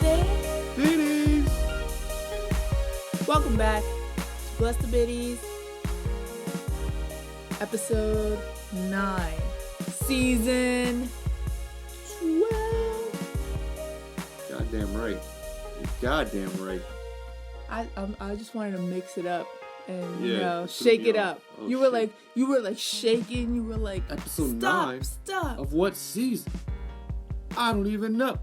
there? Bitties! Welcome back to Bless the Bitties, episode 9, season 12. Goddamn right. You're goddamn right. I just wanted to mix it up and shake it up. Oh, you were like shaking. You were like, episode stop, 9 stop. of what season? I don't even know.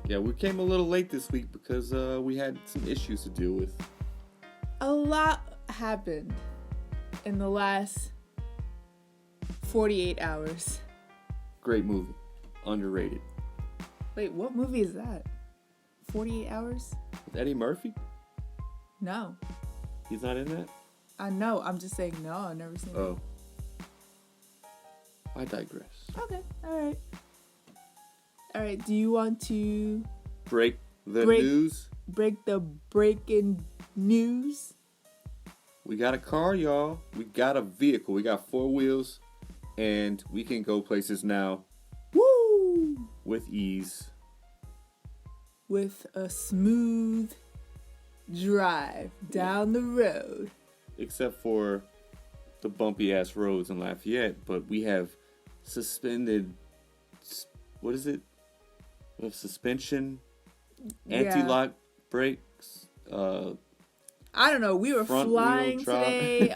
Yeah, we came a little late this week because we had some issues to deal with. A lot happened in the last 48 hours. Great movie. Underrated. Wait, what movie is that? 48 Hours? With Eddie Murphy? No. He's not in that? I know. I'm just saying no. I've never seen it. Oh. I digress. Okay. All right. Do you want to Break the news? Break the breaking news? We got a car, y'all. We got a vehicle. We got 4 wheels. And we can go places now. Woo! With ease. With a smooth drive down the road. Except for the bumpy ass roads in Lafayette. But we have suspended, what is it? We have suspension, anti-lock brakes. I don't know. We were flying today.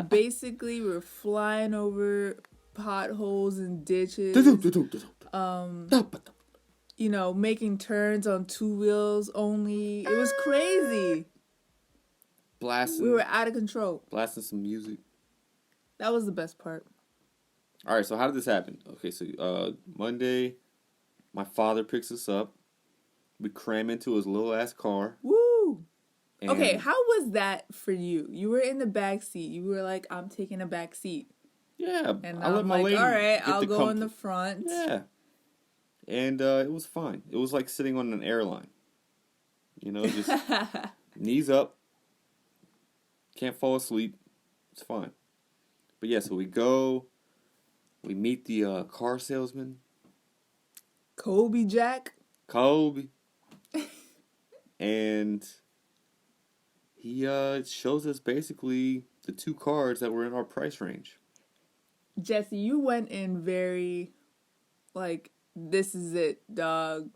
Basically, we were flying over potholes and ditches. Making turns on 2 wheels only. It was crazy. Blasting. We were out of control. Blasting some music. That was the best part. All right, so how did this happen? Okay, so Monday, my father picks us up. We cram into his little ass car. Woo! Okay, how was that for you? You were in the back seat. You were like, I'm taking a back seat. Yeah, and I let my lady all right, get I'll the go comfort. in the front. Yeah. And it was fine. It was like sitting on an airline. Just knees up. Can't fall asleep. It's fine. But yeah, so we go. We meet the car salesman. Kobe Jack. Kobe. And he shows us basically the 2 cars that were in our price range. Jesse, you went in very, this is it, dog.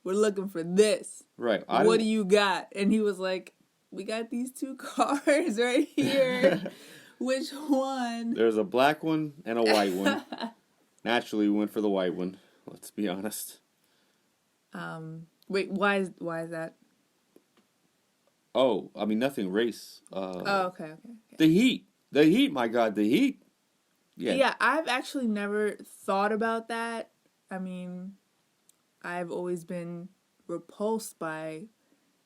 We're looking for this. Right. What do you got? And he was like, we got these 2 cars right here. Which one? There's a black one and a white one. Naturally, we went for the white one. Let's be honest. Wait, why is that? Oh, I mean, nothing race. Okay. The heat, my God, the heat. Yeah, I've actually never thought about that. I mean, I've always been repulsed by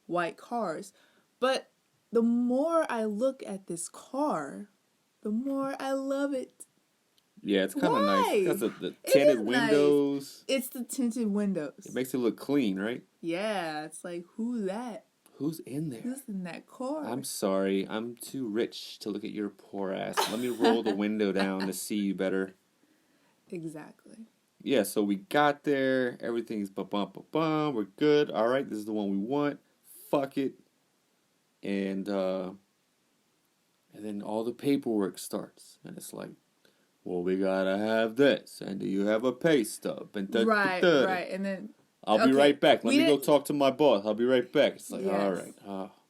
white cars. But the more I look at this car, the more I love it. Yeah, it's kind of nice. Because of the It tinted is windows. Nice. It's the tinted windows. It makes it look clean, right? Yeah, it's like, who's that? Who's in there? Who's in that car? I'm sorry. I'm too rich to look at your poor ass. Let me roll the window down to see you better. Exactly. Yeah, so we got there. Everything's ba-bum. We're good. All right, this is the one we want. Fuck it. And then all the paperwork starts. And it's like, well, we gotta have this. And do you have a pay stub? And Right. And then... I'll be right back. Let me go talk to my boss. I'll be right back. It's like, all right.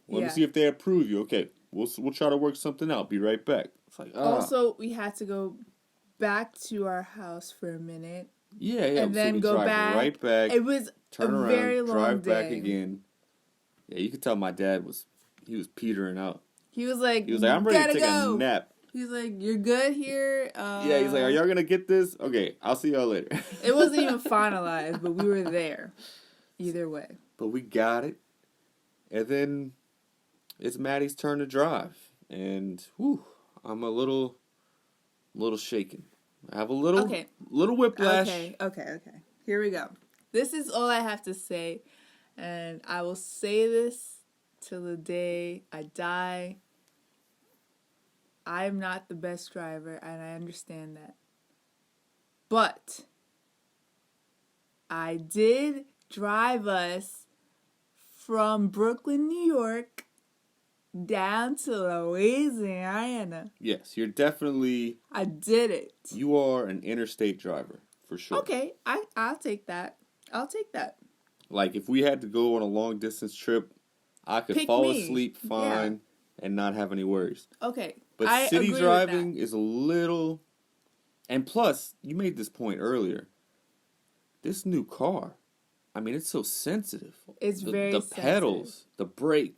Let me see if they approve you. Okay, we'll try to work something out. Be right back. It's like, Also, we had to go back to our house for a minute. Yeah. And then we go drive back. right back. It was turn a around, very long drive day. back again. Yeah, you could tell my dad was petering out. He was like, I'm ready to take a nap. He's like, you're good here? Yeah, he's like, are y'all going to get this? Okay, I'll see y'all later. It wasn't even finalized, but we were there. Either way. But we got it. And then it's Maddie's turn to drive. And, I'm a little shaken. I have a little whiplash. Okay. Here we go. This is all I have to say. And I will say this till the day I die. I'm not the best driver, and I understand that. But I did drive us from Brooklyn, New York, down to Louisiana. Yes, you're definitely. I did it. You are an interstate driver for sure. Okay, I'll take that. I'll take that. Like if we had to go on a long distance trip, I could Pick fall me. asleep fine and not have any worries. Okay, But I city agree driving with that. is a little. And plus, you made this point earlier. This new car, I mean, it's so sensitive. It's very the sensitive. pedals, the brake,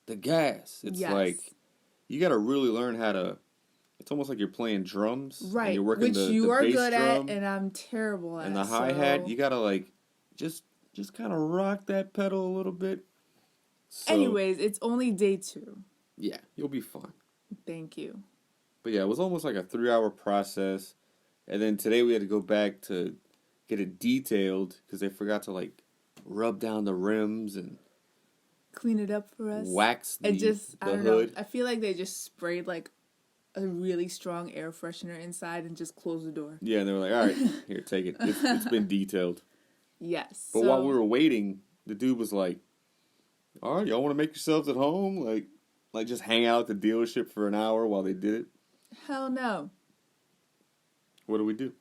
the gas. It's Yes. like you got to really learn how to. It's almost like you're playing drums, Right, and you're working which the you are bass good drum at, and I'm terrible at. and the hi hat. So. You gotta like just kind of rock that pedal a little bit. So, Anyways, it's only day 2. yeah, you'll be fine. Thank you. But yeah, it was almost like a 3-hour process, and then today we had to go back to get it detailed because they forgot to like rub down the rims and Clean it up for us. wax the, I don't hood. know. I feel like they just sprayed like a really strong air freshener inside and just closed the door. Yeah, and they were like, "All right, here, take it. It's been detailed." Yes. But while we were waiting, the dude was like, "All right, y'all want to make yourselves at home? Like just hang out at the dealership for an hour while they did it?" Hell no. What do we do?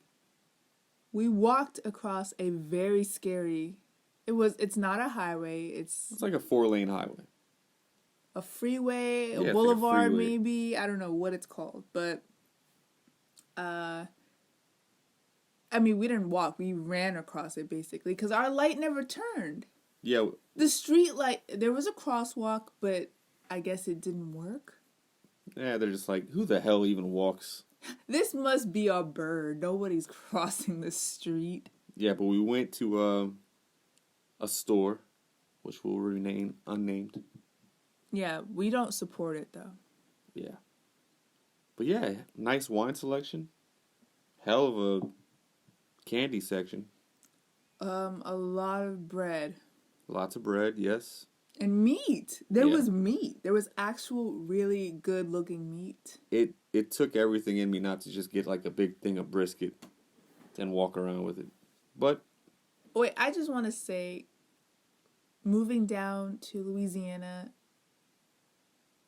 We walked across a very scary. It's not a highway. It's like a 4-lane highway. A freeway, Yeah, a it's like a boulevard freeway. maybe. I don't know what it's called, but I mean, we didn't walk. We ran across it basically because our light never turned. Yeah. The street light, there was a crosswalk, but I guess it didn't work. Yeah, they're just like, who the hell even walks? This must be a bird. Nobody's crossing the street. Yeah, but we went to a store, which will remain unnamed. Yeah, we don't support it though. Yeah. But yeah, nice wine selection. Hell of a candy section. A lot of bread. Lots of bread, yes. And meat. There Yeah. was meat. There was actual really good looking meat. It took everything in me not to just get like a big thing of brisket and walk around with it. But Wait, I just want to say, moving down to Louisiana,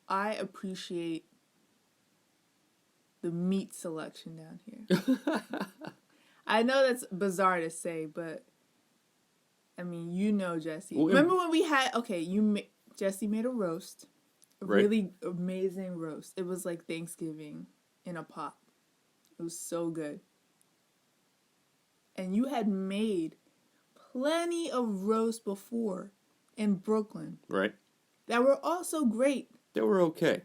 I appreciate the meat selection down here. I know that's bizarre to say, but I mean, you know, Jesse. Well, Remember when we had? Okay, Jesse made a roast, a Right. really amazing roast. It was like Thanksgiving in a pot. It was so good. And you had made plenty of roast before in Brooklyn right? that were also great. They were okay.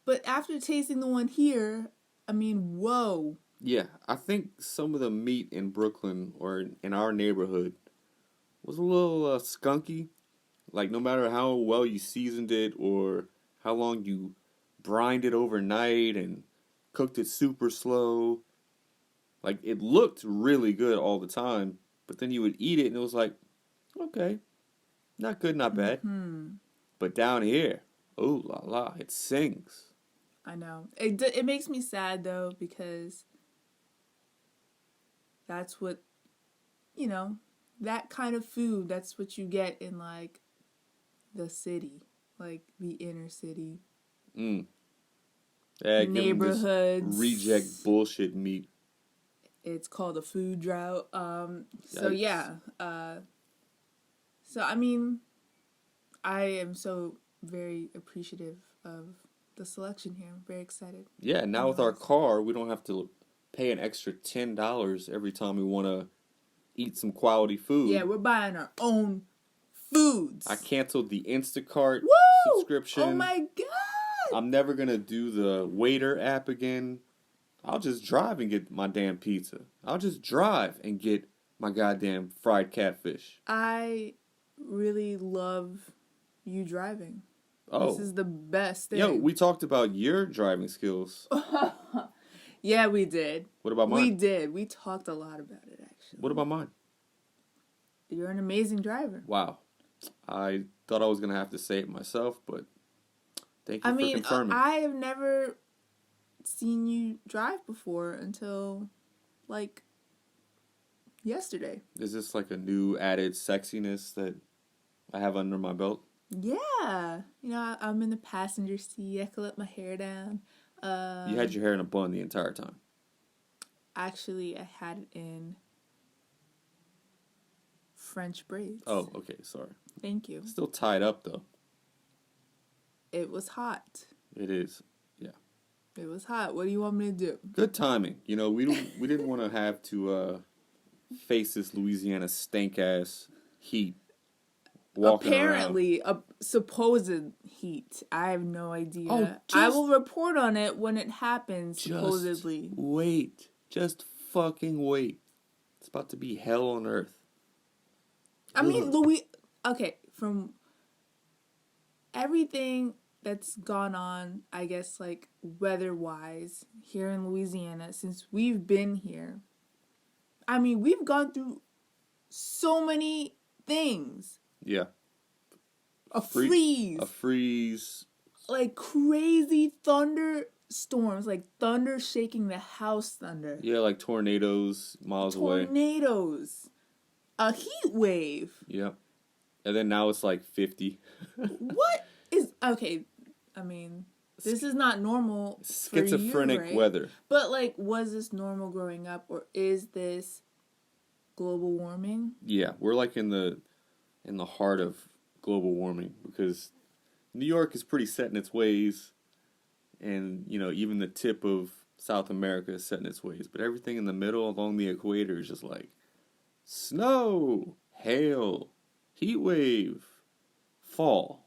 But after tasting the one here, I mean, whoa. Yeah, I think some of the meat in Brooklyn or in our neighborhood was a little skunky. Like, no matter how well you seasoned it or how long you brined it overnight and cooked it super slow, like, it looked really good all the time, but then you would eat it and it was like, okay, not good, not bad. Hmm. But down here, oh la la, it sings. I know. It makes me sad, though, because that's what, that kind of food, that's what you get in, like, the city. Like, the inner city. Mm. Yeah, give 'em this Neighborhoods. reject bullshit meat. It's called a food drought. So, Yikes. yeah. So, I mean, I am so very appreciative of the selection here. I'm very excited. Yeah, now with our car, we don't have to pay an extra $10 every time we want to eat some quality food. Yeah, we're buying our own foods. I canceled the Instacart Woo! subscription. Oh my god! I'm never going to do the Waiter app again. I'll just drive and get my damn pizza. I'll just drive and get my goddamn fried catfish. I really love you driving. Oh. This is the best thing. Yo, we talked about your driving skills. Yeah, we did. What about mine? We did. We talked a lot about it, actually. What about mine? You're an amazing driver. Wow. I thought I was going to have to say it myself, but thank you for confirming. I have never seen you drive before until, like, yesterday. Is this like a new added sexiness that I have under my belt? Yeah. I'm in the passenger seat. I can let my hair down. You had your hair in a bun the entire time. Actually, I had it in French braids. Oh, okay, sorry. Thank you. Still tied up though. It was hot. It is. Yeah. It was hot. What do you want me to do? Good timing. We didn't want to have to face this Louisiana stank ass heat. Apparently, a supposed heat. I have no idea. Oh, I will report on it when it happens, Just supposedly. wait. Just fucking wait. It's about to be hell on earth. I mean, okay, from everything that's gone on, I guess, like, weather-wise, here in Louisiana, since we've been here, I mean, we've gone through so many things. Yeah. A freeze. A freeze. Like, crazy thunderstorms, like thunder shaking the house thunder. Yeah, like tornadoes miles away. Tornadoes. A heat wave. Yep. And then now it's like 50. What is... Okay, I mean, this is not normal Schizophrenic for you, right? weather. But, like, was this normal growing up, or is this global warming? Yeah, we're like in the heart of global warming because New York is pretty set in its ways, and even the tip of South America is set in its ways, but everything in the middle along the equator is just like snow, hail, heat wave, fall.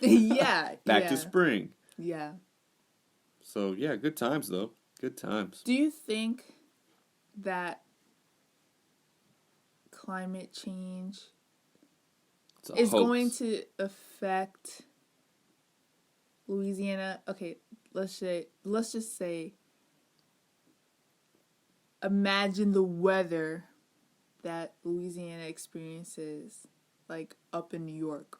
Yeah. Back to spring. Yeah. So yeah, good times though. Good times. Do you think that climate change is going to affect Louisiana? Okay, let's just say, imagine the weather that Louisiana experiences, like, up in New York.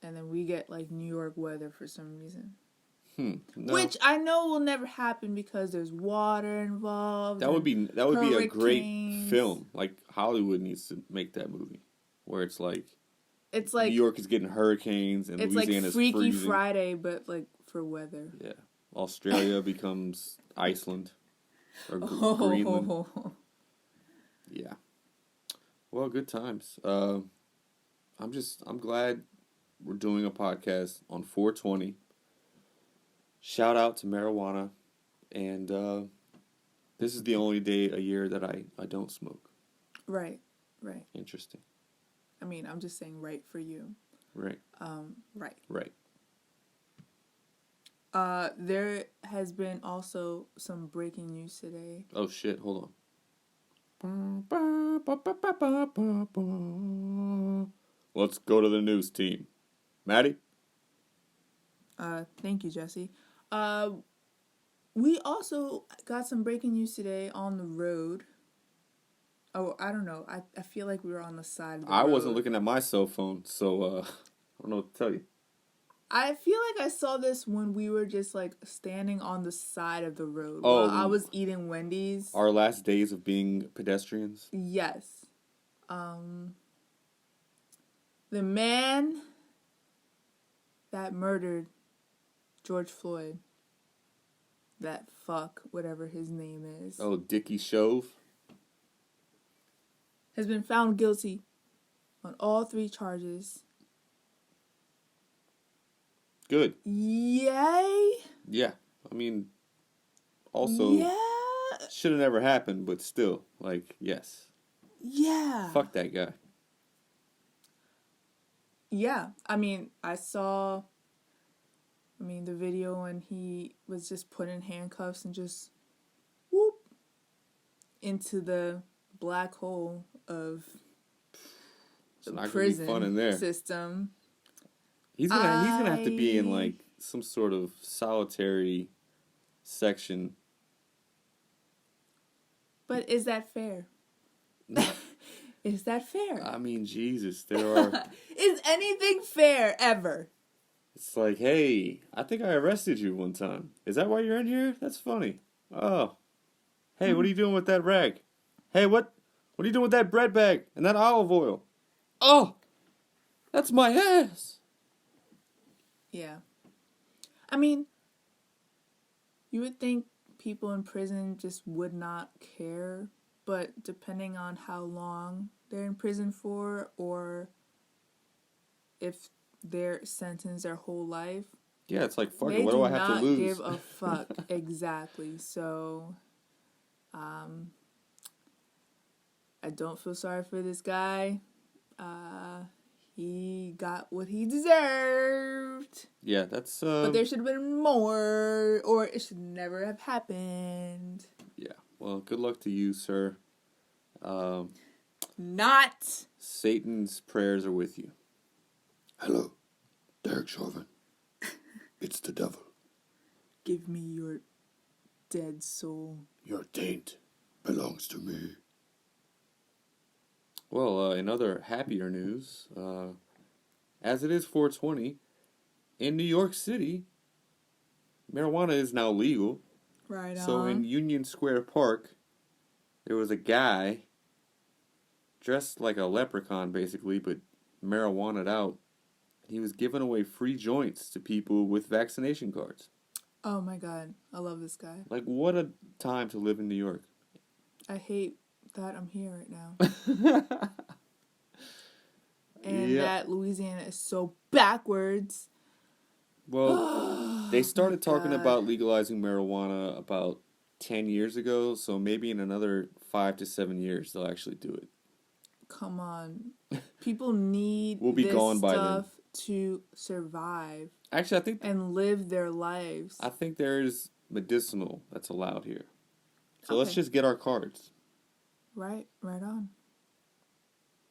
And then we get, like, New York weather for some reason. No. Which I know will never happen because there's water involved. That would be a great film. Like, Hollywood needs to make that movie where it's like New York is getting hurricanes and Louisiana's like Freaky freezing. Friday, but like for weather. Yeah, Australia becomes Iceland or Greenland. Yeah. Well, good times. I'm glad we're doing a podcast on 420. Shout out to marijuana, and this is the only day a year that I don't smoke. Right. Interesting. I mean, I'm just saying right for you. Right. Right. There has been also some breaking news today. Oh shit, hold on. Let's go to the news team. Maddie? Thank you, Jesse. We also got some breaking news today on the road. Oh, I don't know. I feel like we were on the side of the road. I wasn't looking at my cell phone, so I don't know what to tell you. I feel like I saw this when we were just, like, standing on the side of the road while I was eating Wendy's. Our last days of being pedestrians? Yes. The man that murdered George Floyd, that fuck, whatever his name is. Oh, Dickie Shove? Has been found guilty on all 3 charges. Good. Yay? Yeah. I mean, also, yeah. should have never happened, but still, like, yes. Yeah. Fuck that guy. Yeah. I mean, the video when he was just put in handcuffs and just whoop into the black hole of the prison system. He's gonna have to be in like some sort of solitary section. But is that fair? Is that fair? I mean, Jesus, there are. Is anything fair ever? It's like, hey, I think I arrested you one time. Is that why you're in here? That's funny. Oh, hey, what are you doing with that rag? Hey, what What are you doing with that bread bag and that olive oil? Oh, that's my ass. Yeah. I mean, you would think people in prison just would not care, but depending on how long they're in prison for, or if they're sentenced their whole life, Yeah, it's like, fuck it, they what do do I have to not lose? give a fuck. Exactly. So, I don't feel sorry for this guy. He got what he deserved. Yeah, that's, But there should have been more, or it should never have happened. yeah. Well, good luck to you, sir. Not. Satan's prayers are with you. Hello, Derek Chauvin. It's the devil. Give me your dead soul. Your taint belongs to me. Well, in other happier news, as it is 420, in New York City, marijuana is now legal. Right So on. in Union Square Park, there was a guy dressed like a leprechaun, basically, but marijuana'd out. He was giving away free joints to people with vaccination cards. Oh my god, I love this guy. Like, what a time to live in New York. I hate that I'm here right now. And that Louisiana is so backwards. Well, they started talking God. about legalizing marijuana about 10 years ago, so maybe in another 5 to 7 years they'll actually do it. Come on. People need We'll be this gone by then. stuff to survive Actually, I think and live their lives. there's medicinal that's allowed here. So let's Okay. just get our cards. Right on.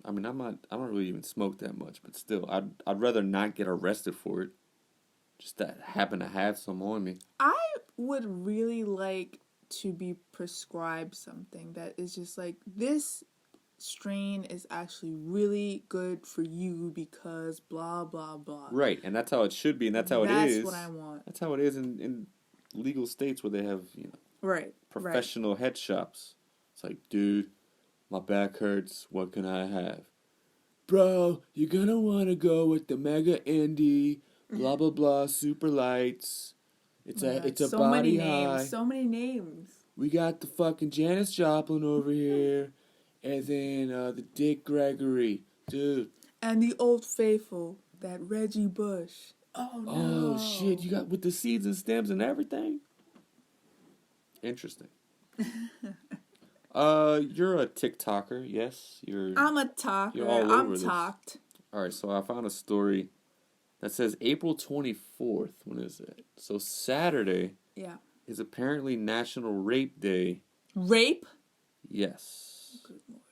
I mean, I don't really even smoke that much, but still, I'd rather not get arrested for it. Just that happen to have some on me. I would really like to be prescribed something that is just like, this strain is actually really good for you because blah blah blah. Right, and that's how it should be, and that's how it is. That's what I want. That's how it is in legal states where they have, Right. professional head shops. It's like, dude, my back hurts. What can I have? Bro, you're gonna want to go with the Mega Indie, blah blah blah, super lights. It's a so body many names. high. So many names. We got the fucking Janis Joplin over here, and then the Dick Gregory, dude. And the Old Faithful, that Reggie Bush. Oh no. Oh shit! You got with the seeds and stems and everything. Interesting. You're a TikToker, yes? I'm a talker. You're all I'm over this. talked. All right, so I found a story that says April 24th. When is it? So Saturday. Yeah. Is apparently National Rape Day. Rape? Yes. Good Lord.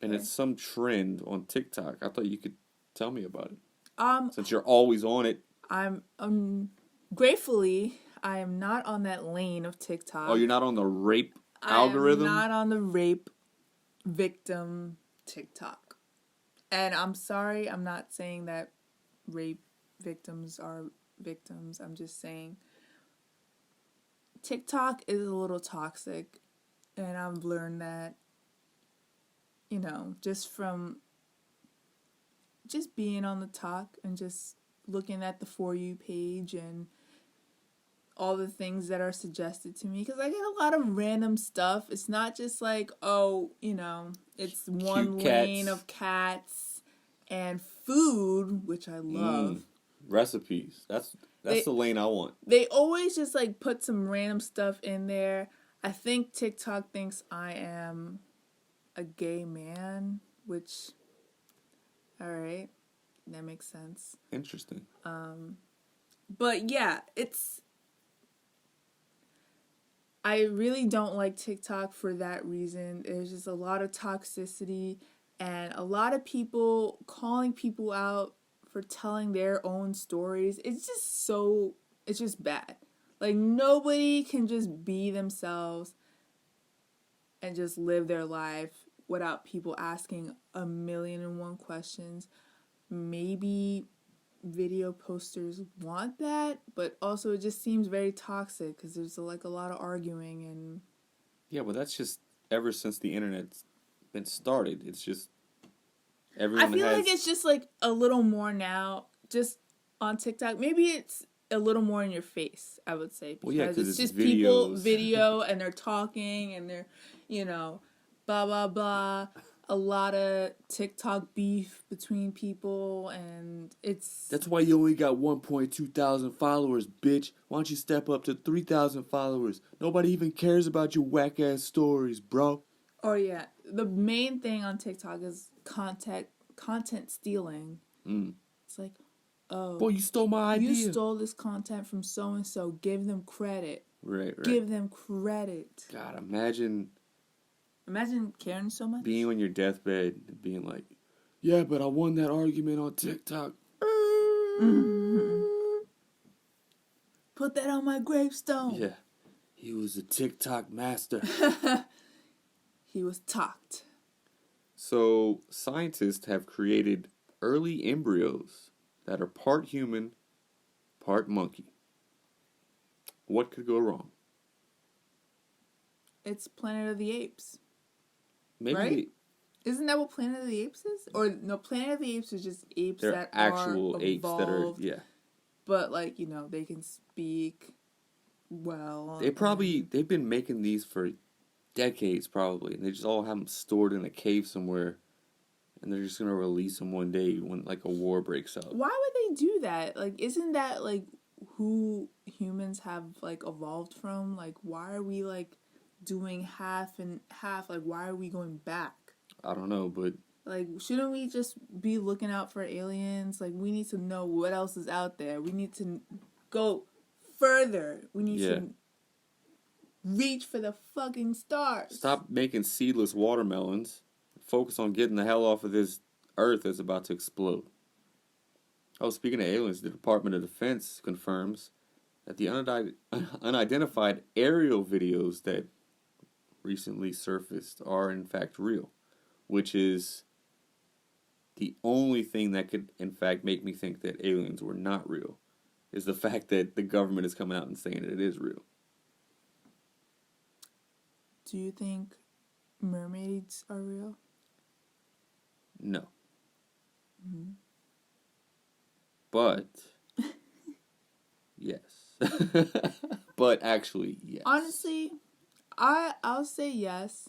And it's some trend on TikTok. I thought you could tell me about it. Since you're always on it. I'm gratefully I am not on that lane of TikTok. Oh, you're not on the rape algorithm? I'm not on the rape victim TikTok. And I'm sorry, I'm not saying that rape victims are victims. I'm just saying TikTok is a little toxic, and I've learned that, just from just being on the talk and just looking at the For You page and all the things that are suggested to me, because I get a lot of random stuff. It's not just like, it's one lane of cats and food, which I love. Recipes. That's the lane I want. They always just like put some random stuff in there. I think TikTok thinks I am a gay man, which, all right, that makes sense. Interesting. But yeah, I really don't like TikTok for that reason. There's just a lot of toxicity and a lot of people calling people out for telling their own stories. It's just bad. Like, nobody can just be themselves and just live their life without people asking 1,000,001 questions. Maybe video posters want that, but also it just seems very toxic because there's like a lot of arguing and... Yeah, well, that's just ever since the internet been started. It's just I everyone feel has. like it's just like a little more now, just on TikTok. Maybe it's a little more in your face, I would say, Well, yeah, because because it's it's just people videos. video and they're talking and they're, you know, blah blah blah. A lot of TikTok beef between people, and it's That's why you only got 1.2 thousand followers, bitch. Why don't you step up to 3,000 followers? Nobody even cares about your whack ass stories, bro. or yeah, the main thing on TikTok is content stealing. Mm. It's like, oh, Boy, you stole my you idea. stole this content from so and so. Give them credit. Right. Give them credit. God, imagine caring so much. being on your deathbed and being like, yeah, but I won that argument on TikTok. Mm-hmm. Put that on my gravestone. Yeah. He was a TikTok master. He was talked. So, scientists have created early embryos that are part human, part monkey. What could go wrong? It's Planet of the Apes. Maybe right? Isn't that what Planet of the Apes is? Or no, Planet of the Apes is just apes they're that actual are apes that are, evolved, yeah. but like, you know, they can speak well. They've been making these for decades probably, and they just all have them stored in a cave somewhere, and they're just gonna release them one day when like a war breaks out. Why would they do that? Like, isn't that like who humans have like evolved from? Like, why are we like doing half and half? Like, why are we going back? I don't know, but like, shouldn't we just be looking out for aliens? Like, we need to know what else is out there. We need to go further. We need to reach for the fucking stars. Stop making seedless watermelons. Focus on getting the hell off of this earth that's about to explode. Oh, speaking of aliens, the Department of Defense confirms that the unidentified aerial videos that recently surfaced are in fact real, which is the only thing that could in fact make me think that aliens were not real, is the fact that the government is coming out and saying that it is real. Do you think mermaids are real? No. Mm-hmm. But yes. But actually, yes. Honestly, I'll say yes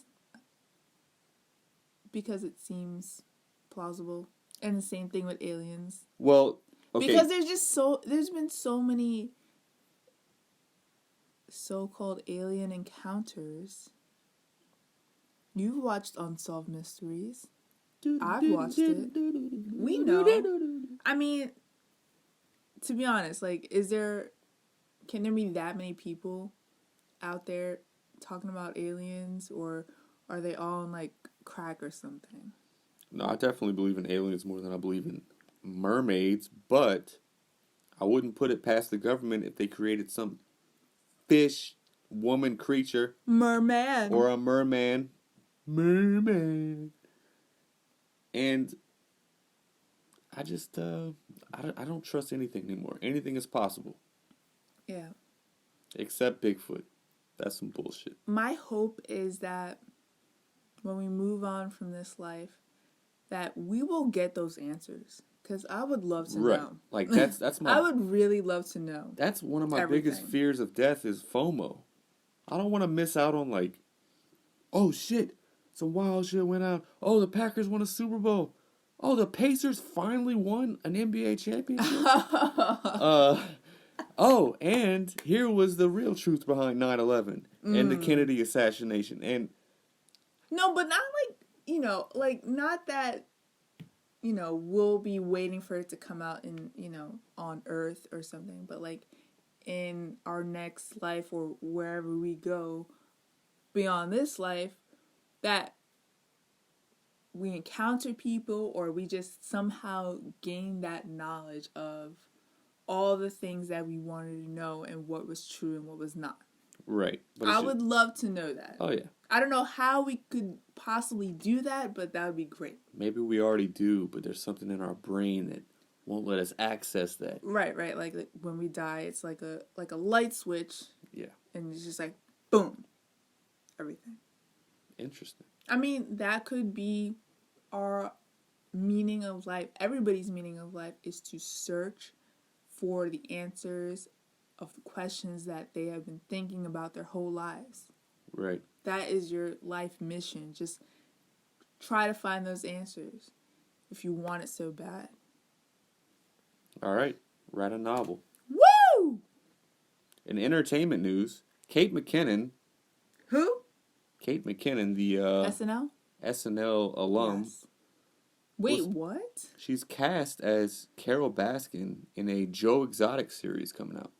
because it seems plausible. And the same thing with aliens. Well, okay. Because there's been so many so-called alien encounters. You've watched Unsolved Mysteries. I've watched it. We know. I mean, to be honest, like, can there be that many people out there talking about aliens, or are they all on like crack or something? No, I definitely believe in aliens more than I believe in mermaids, but I wouldn't put it past the government if they created some fish woman creature. Merman. Or a merman. Merman. And I just, I don't trust anything anymore. Anything is possible. Yeah. Except Bigfoot. That's some bullshit. My hope is that when we move on from this life, that we will get those answers. Because I would love to know. Like, that's my... I would really love to know. That's one of my biggest fears of death is FOMO. I don't want to miss out on, like, oh, shit, some wild shit went out. Oh, the Packers won a Super Bowl. Oh, the Pacers finally won an NBA championship. Oh, and here was the real truth behind 9/11 and the Kennedy assassination. And no, but not like, not that, we'll be waiting for it to come out in, on Earth or something, but like in our next life or wherever we go beyond this life, that we encounter people or we just somehow gain that knowledge of all the things that we wanted to know and what was true and what was not. Right. But I would love to know that. Oh, yeah. I don't know how we could possibly do that, but that would be great. Maybe we already do, but there's something in our brain that won't let us access that. Right. Like when we die, it's like a light switch. Yeah. And it's just like, boom. Everything. Interesting. I mean, that could be our meaning of life. Everybody's meaning of life is to search for the answers of the questions that they have been thinking about their whole lives. Right. That is your life mission. Just try to find those answers if you want it so bad. All right. Write a novel. Woo! In entertainment news, Kate McKinnon. Who? Kate McKinnon, the SNL? SNL alum. Yes. Wait, what? She's cast as Carol Baskin in a Joe Exotic series coming out.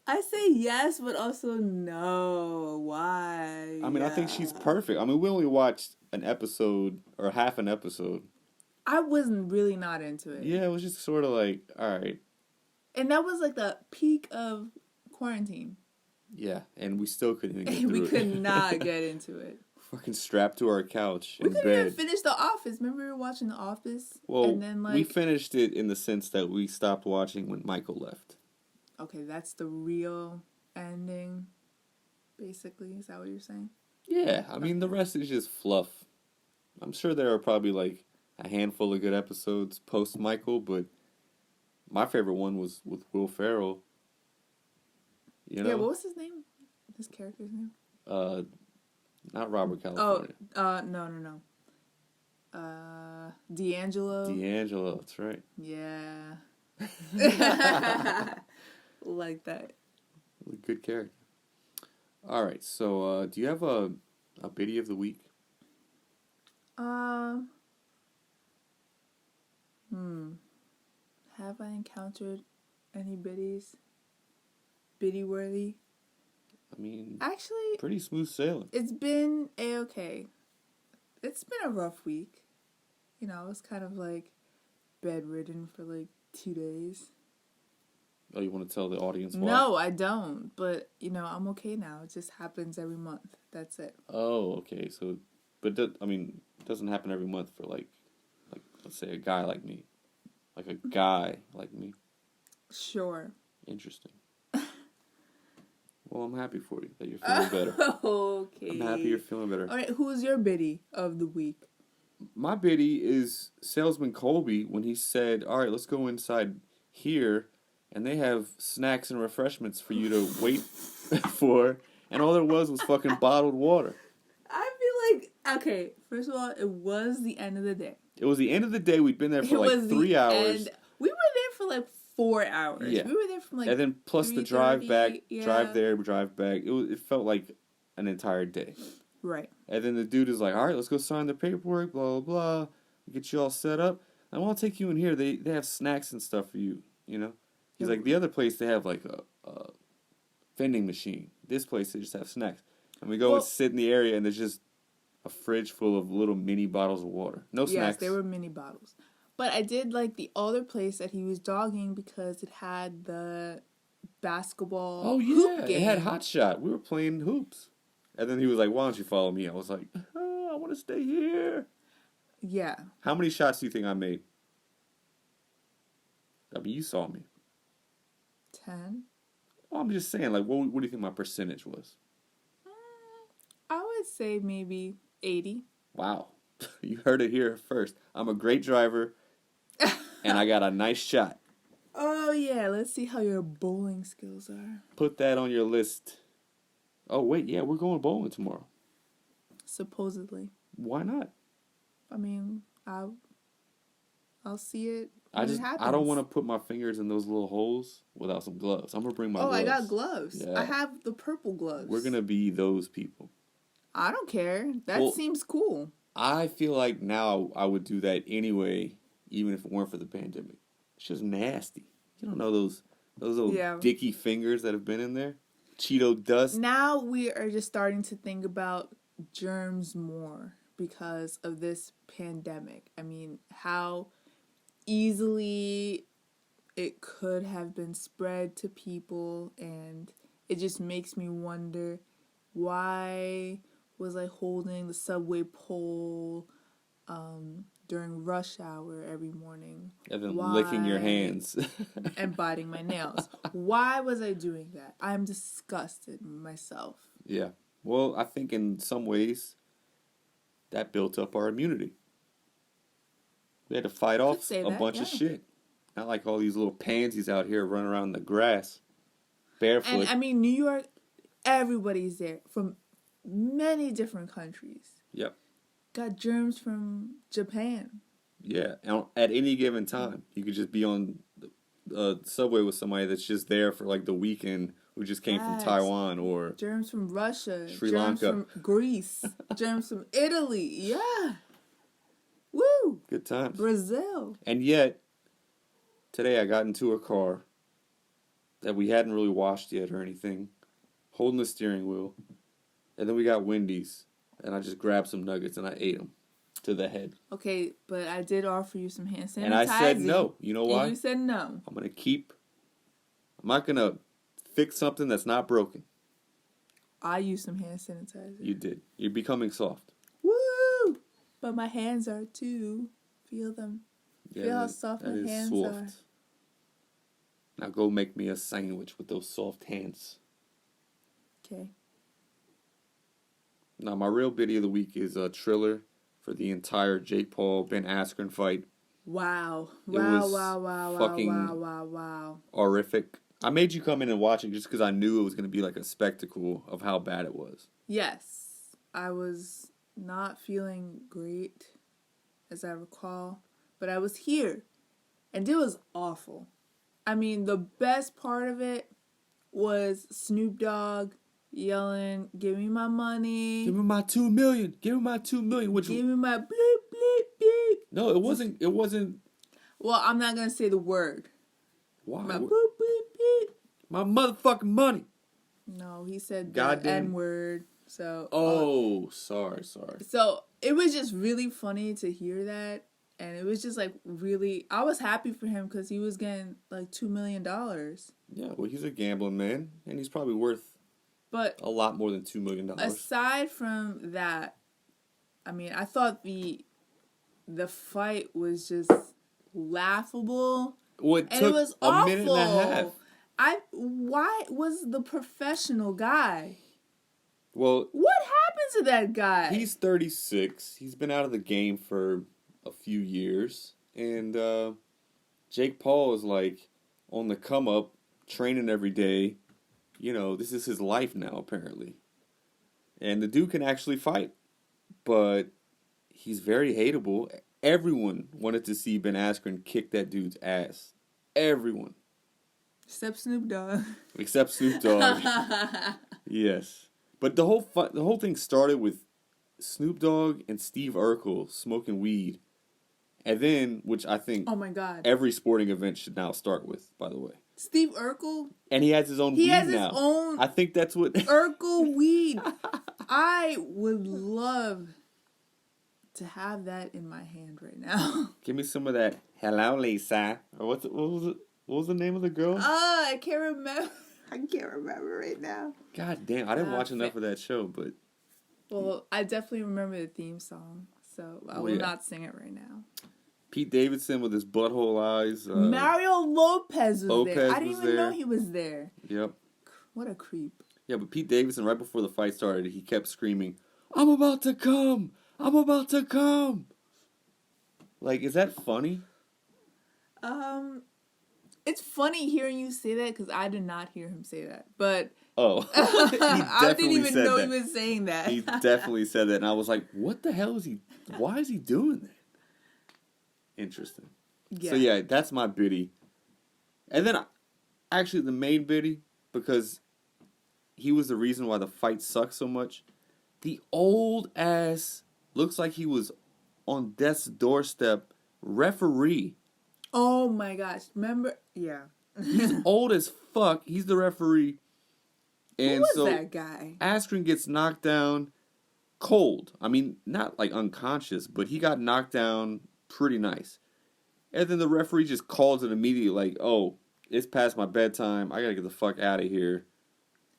I say yes, but also no. Why? I mean, I think she's perfect. I mean, we only watched an episode or half an episode. I wasn't really not into it. Yeah, it was just sort of like, all right. And that was like the peak of quarantine. Yeah, and we still couldn't even get And through we it. could not get into it. Fucking strapped to our couch We in couldn't bed. even finish The Office. Remember we were watching The Office? Well, and then, we finished it in the sense that we stopped watching when Michael left. Okay, that's the real ending, basically. Is that what you're saying? Yeah, I mean, the rest is just fluff. I'm sure there are probably like a handful of good episodes post Michael, but my favorite one was with Will Ferrell. You know? Yeah, what was his name? His character's name? Not Robert California. No. D'Angelo. D'Angelo, that's right. Yeah. Like that. Good character. All right, so do you have a biddy of the week? Have I encountered any biddies? Biddy worthy? I mean, Actually, pretty smooth sailing. it's been a-okay. It's been a rough week. You know, I was kind of like bedridden for like 2 days. Oh, you want to tell the audience why? No, I don't. But, you know, I'm okay now. It just happens every month. That's it. Oh, okay. So, but I mean, it doesn't happen every month for like let's say a guy like me, like a guy like me. Sure. Interesting. Well, I'm happy for you that you're feeling better. Okay. I'm happy you're feeling better. All right, who's your biddy of the week? My biddy is Salesman Colby when he said, "All right, let's go inside here, and they have snacks and refreshments for you to wait for." And all there was fucking bottled water. I feel like, okay, first of all, it was the end of the day. It was the end of the day. We'd been there for like 3 hours. We were there for like 4 hours. Yeah. We were there from like And then plus the drive back, 3:30, drive there, drive back. It felt like an entire day. Right. And then the dude is like, "All right, let's go sign the paperwork, blah, blah, blah. Get you all set up. I want to take you in here. They have snacks and stuff for you, you know?" He's like, "The other place, they have like a vending machine. This place, they just have snacks." And we go and sit in the area, and there's just a fridge full of little mini bottles of water. No snacks. Yes, they were mini bottles. But I did like the other place that he was dogging because it had the basketball hoop game. It had Hot Shot. We were playing hoops. And then he was like, "Why don't you follow me?" I was like, "I want to stay here." Yeah. How many shots do you think I made? I mean, you saw me. 10. Well, I'm just saying, like, what do you think my percentage was? I would say maybe 80. Wow. You heard it here first. I'm a great driver, and I got a nice shot. Oh, yeah. Let's see how your bowling skills are. Put that on your list. Oh, wait, yeah, we're going bowling tomorrow. Supposedly. Why not? I mean, I'll see it. I don't want to put my fingers in those little holes without some gloves. I'm going to bring my gloves. I got gloves. Yeah. I have the purple gloves. We're going to be those people. I don't care. That seems cool. I feel like now I would do that anyway, even if it weren't for the pandemic. It's just nasty. You don't know those little dicky fingers that have been in there? Cheeto dust. Now we are just starting to think about germs more because of this pandemic. I mean, how easily it could have been spread to people, and it just makes me wonder, why was I holding the subway pole during rush hour every morning. And then licking your hands. And biting my nails. Why was I doing that? I'm disgusted with myself. Yeah. Well, I think in some ways that built up our immunity. We had to fight off a bunch of shit. Not like all these little pansies out here running around in the grass barefoot. And I mean, New York, everybody's there from many different countries. Yep. Got germs from Japan. Yeah. And at any given time, you could just be on the subway with somebody that's just there for like the weekend who just came from Taiwan or germs from Russia, Sri Lanka, germs from Greece, germs from Italy. Yeah. Woo! Good times. Brazil. And yet, today I got into a car that we hadn't really washed yet or anything, holding the steering wheel, and then we got Wendy's, and I just grabbed some nuggets and I ate them to the head. Okay, but I did offer you some hand sanitizer. And I said no. You know why? And you said no. I'm not going to fix something that's not broken. I used some hand sanitizer. You did. You're becoming soft. Woo! But my hands are too. Feel them. Yeah, Feel how soft my hands soft. are. Now go make me a sandwich with those soft hands. Okay. Now my real biddy of the week is a Triller for the entire Jake Paul Ben Askren fight. Wow. It was fucking Wow. horrific. I made you come in and watch it just because I knew it was going to be like a spectacle of how bad it was. Yes. I was not feeling great, as I recall. But I was here. And it was awful. I mean, the best part of it was Snoop Dogg yelling, "Give me my money. Give me my $2 million. Give me my $2 million." Give me my bleep, bleep, beep. No, it wasn't. Well, I'm not going to say the word. Why? My bleep, bleep, beep. My motherfucking money. No, he said the Goddamn N-word. So. Oh, sorry. So, it was just really funny to hear that. And it was just like really, I was happy for him because he was getting like $2 million. Yeah, well, he's a gambling man, and he's probably worth a lot more than $2 million. Aside from that, I mean, I thought the fight was just laughable. Well, and it was a minute and a half. Why was the professional guy? Well, what happened to that guy? He's 36. He's been out of the game for a few years, and Jake Paul is like on the come up, training every day. You know, this is his life now apparently, and the dude can actually fight, but he's very hateable. Everyone wanted to see Ben Askren kick that dude's ass. Everyone, except Snoop Dogg. Except Snoop Dogg. Yes, but the whole thing started with Snoop Dogg and Steve Urkel smoking weed. And then, which I think oh my God, every sporting event should now start with, by the way. Steve Urkel? And he has his own weed now. He has his own I think that's what... Urkel weed. I would love to have that in my hand right now. Give me some of that Hello, Lisa. Or what was the name of the girl? I can't remember. I can't remember right now. God damn, I didn't watch enough of that show, but... Well, I definitely remember the theme song, so I will not sing it right now. Pete Davidson with his butthole eyes. Mario Lopez was there. I didn't even know he was there. Yep. What a creep. Yeah, but Pete Davidson, right before the fight started, he kept screaming, "I'm about to come! I'm about to come!" Like, is that funny? It's funny hearing you say that because I did not hear him say that. But oh, I didn't even know he was saying that. He definitely said that, and I was like, "What the hell is he? Why is he doing that?" Interesting. Yeah. So yeah, that's my biddy. And then, actually, the main biddy, because he was the reason why the fight sucked so much. The old ass looks like he was on death's doorstep referee. Oh my gosh! Remember? Yeah. He's old as fuck. He's the referee. And Who was that guy? Askren gets knocked down cold. I mean, not like unconscious, but he got knocked down pretty nice. And then the referee just calls it immediately like, "Oh, it's past my bedtime. I gotta get the fuck out of here."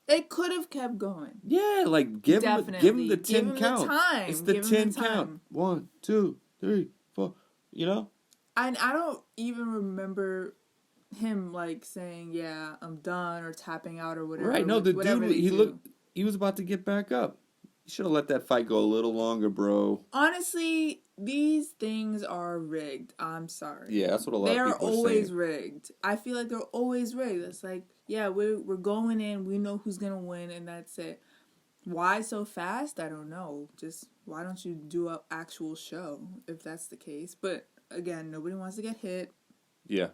It could have kept going. Yeah, like give him the 10 count. The time. It's the 10 count. 1, 2, 3, 4. You know? I don't even remember him like saying, "Yeah, I'm done," or tapping out or whatever. Right. No, the Whatever dude, they do. he was about to get back up. You should have let that fight go a little longer, bro. Honestly, these things are rigged. I'm sorry. Yeah, that's what a lot They of are people are always saying. rigged. I feel like they're always rigged. It's like, yeah, we're going in. We know who's gonna win, and that's it. Why so fast? I don't know. Just why don't you do an actual show if that's the case? But again, nobody wants to get hit. Yeah.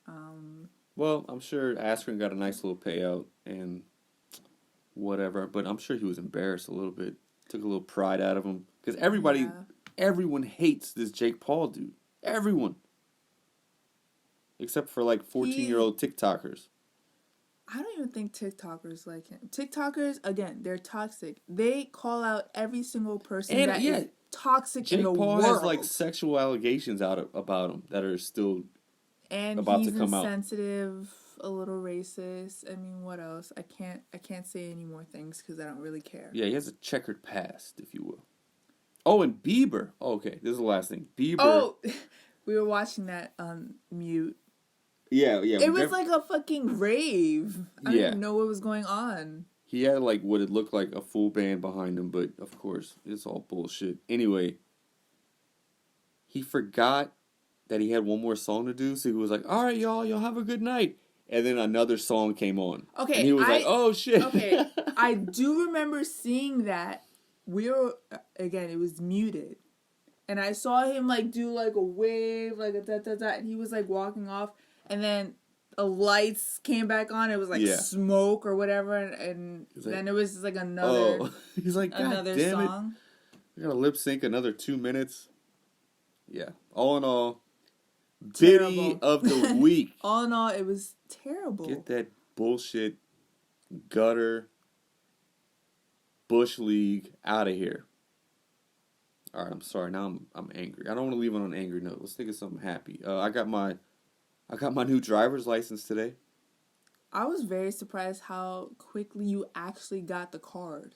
Um, Well, I'm sure Askren got a nice little payout and whatever, but I'm sure he was embarrassed a little bit. Took a little pride out of him because yeah. everyone hates this Jake Paul dude. Everyone, except for like 14-year-old TikTokers. I don't even think TikTokers like him. TikTokers, again, they're toxic. They call out every single person And that yeah, is toxic in the Jake Paul world. has like sexual allegations about him that are still And about to he's come out. insensitive, a little racist. I mean, what else? I can't say any more things because I don't really care. Yeah, he has a checkered past, if you will. Oh, and Bieber. Oh, okay, this is the last thing. Bieber. Oh, we were watching that on mute. Yeah. It was like a fucking rave. I Yeah. didn't even know what was going on. He had like what it looked like a full band behind him, but of course, it's all bullshit. Anyway, he forgot that he had one more song to do, so he was like, "All right, y'all have a good night." And then another song came on. Okay, and he was like, "Oh shit." Okay, I do remember seeing that. We were again, it was muted, and I saw him like do like a wave, like a da da da, and he was like walking off, and then the lights came back on. It was like smoke or whatever, and like, then it was just like another. Oh, he's like, God another damn song. It! I gotta lip sync another 2 minutes. Yeah. All in all, Terrible. Bitty of the week. All in all, it was terrible. Get that bullshit gutter Bush League out of here. All right, I'm sorry. Now I'm angry. I don't want to leave on an angry note. Let's think of something happy. I got my new driver's license today. I was very surprised how quickly you actually got the card.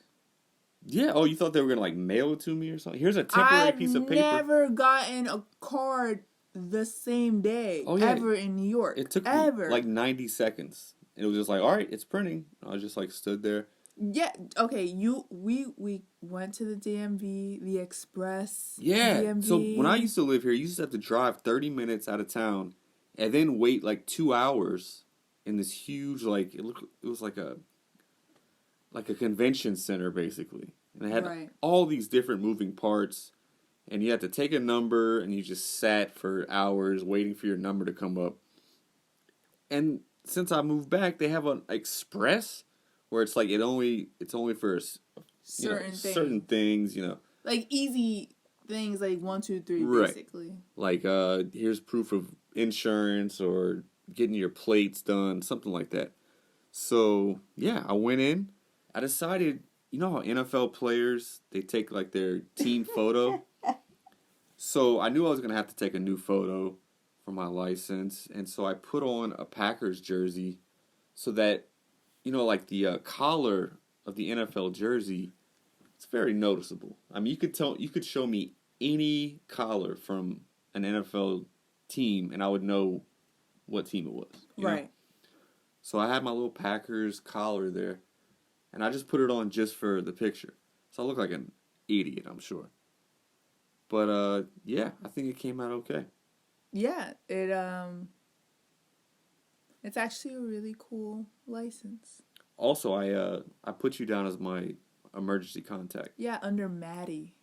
Yeah. Oh, you thought they were gonna like mail it to me or something? Here's a temporary piece of paper. I've never gotten a card the same day ever in New York. It took me like 90 seconds. And it was just like, all right, it's printing. I just like stood there. Yeah. Okay. We went to the DMV, the Express. Yeah. DMV. So when I used to live here, you used to have to drive 30 minutes out of town, and then wait like 2 hours in this huge it was like a convention center basically, and it had all these different moving parts, and you had to take a number, and you just sat for hours waiting for your number to come up. And since I moved back, they have an express where it's like it's only for certain things, like easy things, like 1, 2, 3, basically. Like here's proof of insurance or getting your plates done, something like that. So yeah, I went in. I decided, you know how NFL players, they take like their team photo? So I knew I was going to have to take a new photo for my license. And so I put on a Packers jersey so that, like the collar of the NFL jersey, it's very noticeable. I mean, you could show me any collar from an NFL team and I would know what team it was. You know? So I had my little Packers collar there. And I just put it on just for the picture. So I look like an idiot, I'm sure. But, yeah, I think it came out okay. Yeah, it's actually a really cool license. Also, I put you down as my emergency contact. Yeah, under Maddie.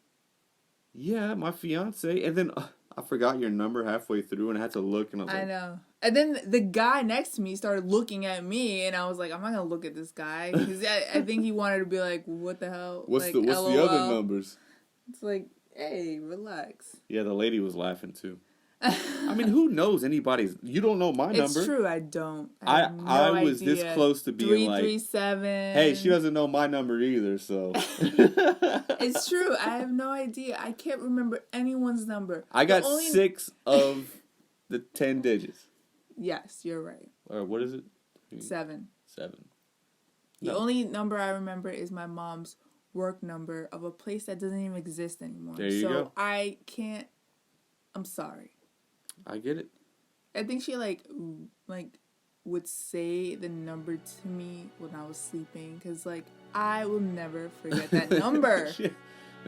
Yeah, my fiance. And then I forgot your number halfway through and I had to look and I was like... I know. And then the guy next to me started looking at me, and I was like, I'm not going to look at this guy. Because I think he wanted to be like, what the hell? What's like, the other numbers? It's like, hey, relax. Yeah, the lady was laughing too. I mean, who knows anybody's... You don't know my number. It's true, I don't. I was this close to being 337. Hey, she doesn't know my number either, so... It's true, I have no idea. I can't remember anyone's number. I got 6 of the 10 digits. Yes, you're right. Or what is it? 7. 7. The only number I remember is my mom's work number of a place that doesn't even exist anymore. There you go. I can't I'm sorry. I get it. I think she like would say the number to me when I was sleeping, because like I will never forget that number. It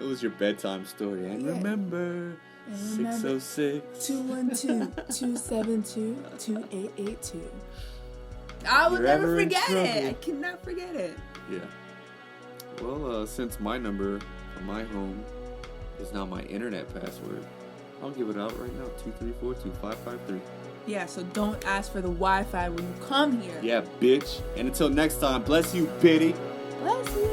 was your bedtime story. And Yeah. remember 606 212-272-2882. I will never forget it. I cannot forget it. Yeah. Well, since my number for my home is now my internet password, I'll give it out right now. 234-2553. Yeah, so don't ask for the Wi-Fi when you come here. Yeah, bitch. And until next time, bless you, Bitty. Bless you.